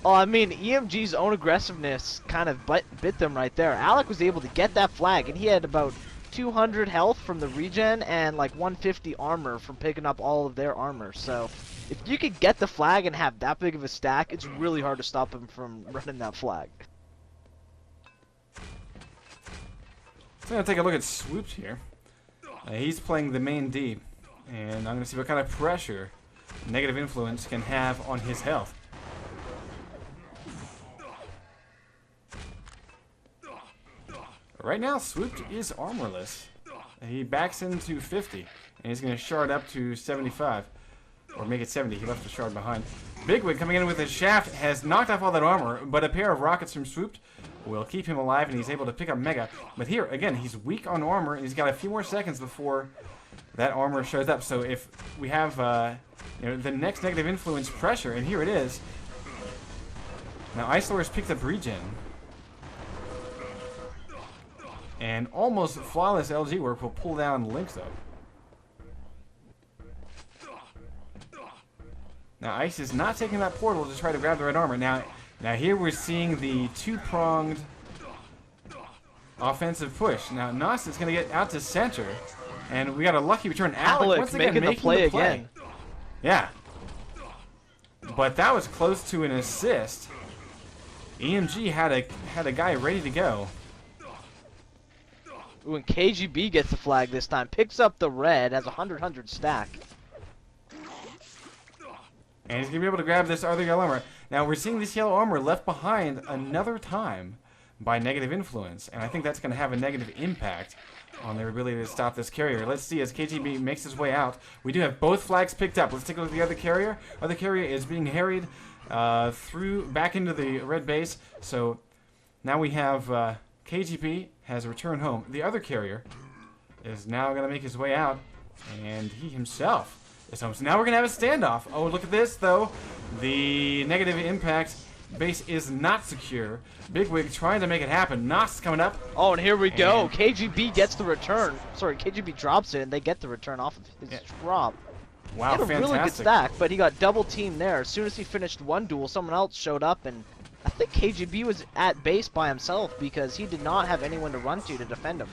Oh, I mean, eMg's own aggressiveness kind of bit them right there. Alec was able to get that flag, and he had about 200 health from the regen and like 150 armor from picking up all of their armor. So, if you could get the flag and have that big of a stack, it's really hard to stop him from running that flag. So I'm going to take a look at Swoops here. He's playing the main D, and I'm going to see what kind of pressure negative influence can have on his health. Right now, Swooped is armorless. He backs into 50, and he's going to shard up to 75. Or make it 70, he left the shard behind. Bigwig coming in with his shaft has knocked off all that armor, but a pair of rockets from Swooped will keep him alive, and he's able to pick up Mega. But here, again, he's weak on armor, and he's got a few more seconds before that armor shows up. So if we have the next negative influence pressure, and here it is. Now, Icelor has picked up regen. And almost flawless LG work will pull down Lynx, though. Now, Ice is not taking that portal to try to grab the red armor. Now here we're seeing the two-pronged offensive push. Now, Nos is going to get out to center. And we got a lucky return. Alec once again making the play again. Yeah. But that was close to an assist. eMg had a guy ready to go. Ooh, and KGB gets the flag this time. Picks up the red, has a 100-100 stack. And he's going to be able to grab this other yellow armor. Now, we're seeing this yellow armor left behind another time by negative influence. And I think that's going to have a negative impact on their ability to stop this carrier. Let's see as KGB makes his way out. We do have both flags picked up. Let's take a look at the other carrier. Other carrier is being harried back into the red base. So now we have KGB has returned home. The other carrier is now going to make his way out. And he himself is home. So now we're going to have a standoff. Oh, look at this, though. The negative impact base is not secure. Bigwig trying to make it happen. Nos coming up. Oh, and here we go. KGB gets the return. Sorry, KGB drops it, and they get the return off of his drop. Wow, he had a fantastic. really good stack, but he got double teamed there. As soon as he finished one duel, someone else showed up, and I think KGB was at base by himself because he did not have anyone to run to defend him.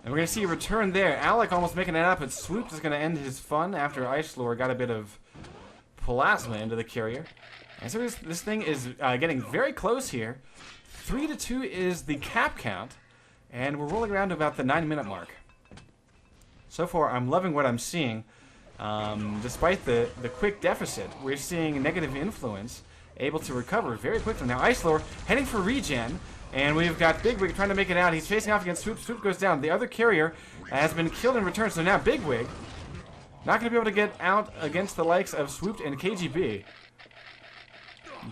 And we're going to see a return there. Alec almost making it up, but Swoops is going to end his fun after Icelor got a bit of plasma into the carrier. And so this thing is getting very close here. 3-2 is the cap count, and we're rolling around to about the 9-minute mark. So far, I'm loving what I'm seeing. Despite the quick deficit, we're seeing negative influence able to recover very quickly. Now, Icelor heading for regen. And we've got Bigwig trying to make it out. He's facing off against Swoop. Swoop goes down. The other carrier has been killed in return. So now Bigwig not going to be able to get out against the likes of Swoop and KGB.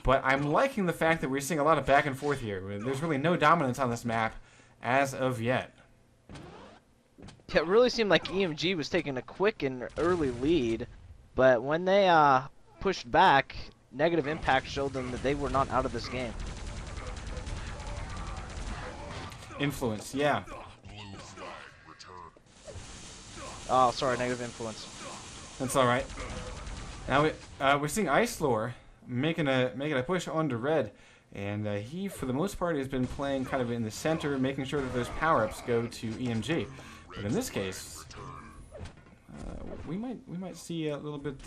But I'm liking the fact that we're seeing a lot of back and forth here. There's really no dominance on this map as of yet. It really seemed like eMg was taking a quick and early lead. But when they pushed back, negative impact showed them that they were not out of this game. Influence, yeah. Oh, sorry, negative influence. That's all right. Now we're seeing Icelor making a push onto red, and he, for the most part, has been playing kind of in the center, making sure that those power-ups go to eMg. But in this case, we might see a little bit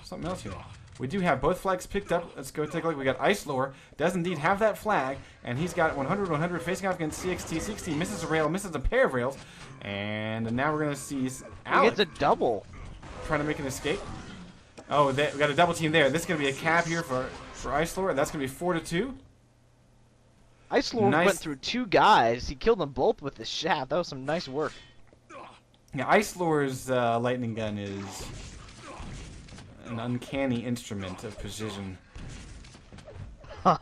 something else here. We do have both flags picked up. Let's go take a look. We got Icelor, does indeed have that flag, and he's got 100-100 facing off against CXT. CXT misses a rail, misses a pair of rails, and now we're going to see Alec. He gets a double. Trying to make an escape. Oh, we got a double team there. This is going to be a cap here for Icelor. That's going to be 4-2. Icelor went through two guys. He killed them both with his shaft. That was some nice work. Yeah, Icelor's lightning gun is an uncanny instrument of precision. I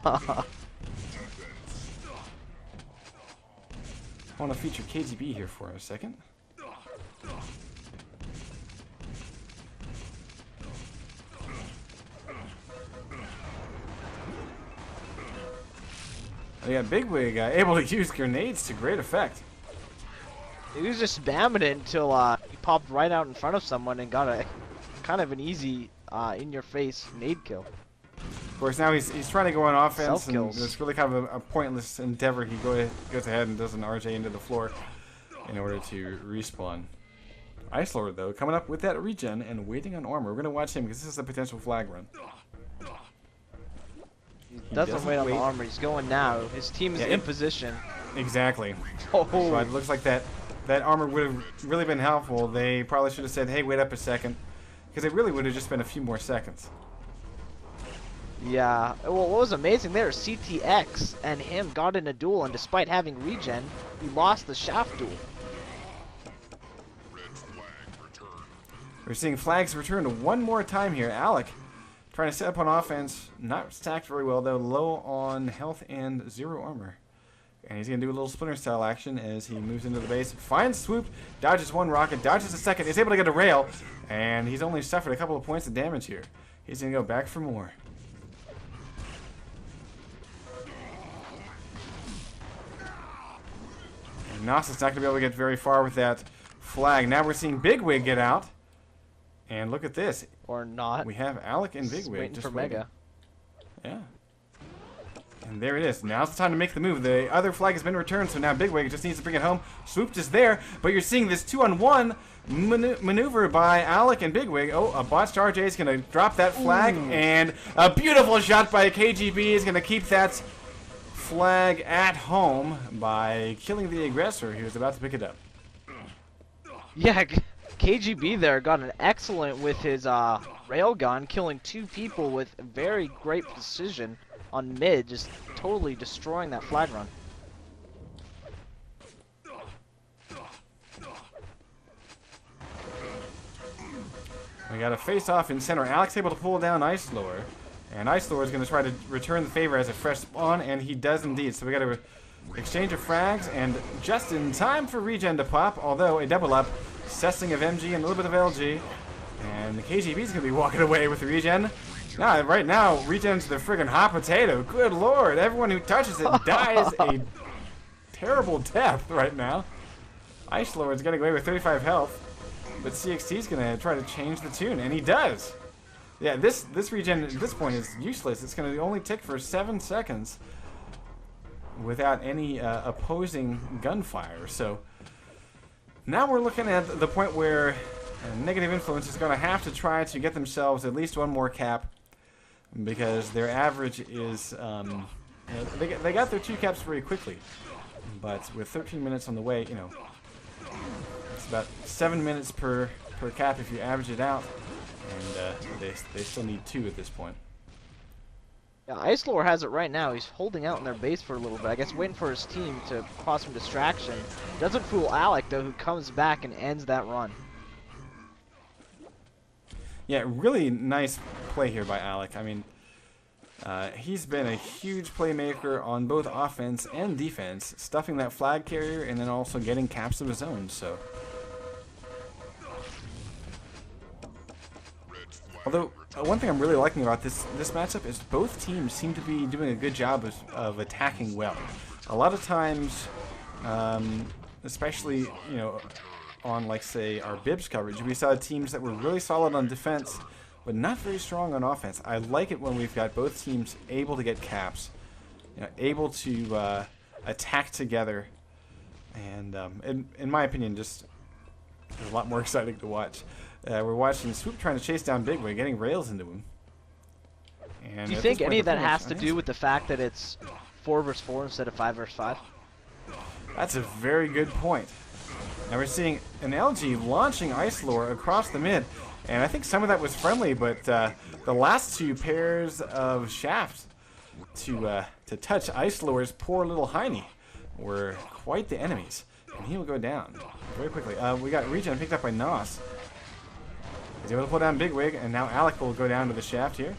want to feature KGB here for a second. Oh, yeah, Bigwig able to use grenades to great effect. He was just spamming it until he popped right out in front of someone and got a kind of an easy in-your-face nade kill. Of course, now he's trying to go on offense, and Self-kills. it's really kind of a pointless endeavor. He goes ahead and does an RJ into the floor in order to respawn. Ice Lord, though, coming up with that regen and waiting on armor. We're going to watch him because this is a potential flag run. He doesn't wait on the armor. He's going now. His team is in position. Exactly. Oh. So it looks like that armor would have really been helpful. They probably should have said, hey, wait up a second. Because it really would have just been a few more seconds. Yeah. Well, what was amazing there, CTX and him got in a duel, and despite having regen, he lost the shaft duel. We're seeing flags return one more time here. Alec trying to set up on offense. Not stacked very well, though. Low on health and 0 armor. And he's going to do a little splinter style action as he moves into the base. Finds swoop, dodges one rocket, dodges a second. Is able to get a rail. And he's only suffered a couple of points of damage here. He's going to go back for more. And Nos is not going to be able to get very far with that flag. Now we're seeing Bigwig get out. And look at this. Or not. We have Alec and Just Bigwig waiting just for waiting. Mega. Yeah. And there it is. Now's the time to make the move. The other flag has been returned, so now Bigwig just needs to bring it home. Swoop just there, but you're seeing this 2-on-1 maneuver by Alec and Bigwig. Oh, a botched RJ is going to drop that flag, and a beautiful shot by KGB is going to keep that flag at home by killing the aggressor who was about to pick it up. Yeah, KGB there got an excellent with his railgun, killing 2 people with very great precision on mid, just totally destroying that flag run. We got a face-off in center. Alex able to pull down Ice Lord. And Ice Lord is going to try to return the favor as a fresh spawn, and he does indeed. So we got a exchange of frags, and just in time for regen to pop, although a double up, cessing of MG and a little bit of LG. And the KGB is going to be walking away with the regen. Now, right now, regen's the friggin' hot potato. Good lord, everyone who touches it dies a terrible death right now. Ice Lord's getting away with 35 health, but CXT's gonna try to change the tune, and he does. Yeah, this regen at this point is useless. It's gonna only tick for 7 seconds without any opposing gunfire. So now we're looking at the point where Negative Influence is gonna have to try to get themselves at least one more cap, because their average is, they got their 2 caps very quickly, but with 13 minutes on the way, you know, it's about 7 minutes per cap if you average it out, and they still need 2 at this point. Yeah, Ice Lord has it right now. He's holding out in their base for a little bit. I guess waiting for his team to cause some distraction. Doesn't fool Alec, though, who comes back and ends that run. Yeah, really nice play here by Alec. I mean, he's been a huge playmaker on both offense and defense, stuffing that flag carrier and then also getting caps of his own. So, although one thing I'm really liking about this matchup is both teams seem to be doing a good job of attacking well. A lot of times, especially on, like, say, our Bibs coverage, we saw teams that were really solid on defense, but not very strong on offense. I like it when we've got both teams able to get caps, able to attack together, and in my opinion, just a lot more exciting to watch. We're watching Swoop trying to chase down Bigwig, getting rails into him. And do you think any of that has to do with the fact that it's 4 versus 4 instead of 5 versus 5? That's a very good point. Now we're seeing an LG launching Ice Lore across the mid, and I think some of that was friendly, but the last 2 pairs of shafts to touch Ice Lore's poor little hiney were quite the enemies, and he will go down very quickly. We got regen picked up by Nos. He's able to pull down Bigwig, and now Alec will go down to the shaft here.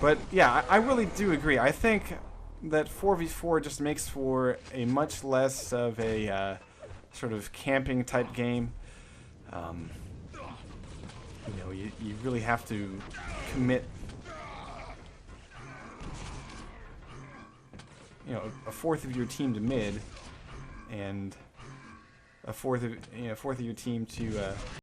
But yeah, I really do agree. I think that 4v4 just makes for a much less of a sort of camping type game. You really have to commit, a fourth of your team to mid, and a fourth of your team to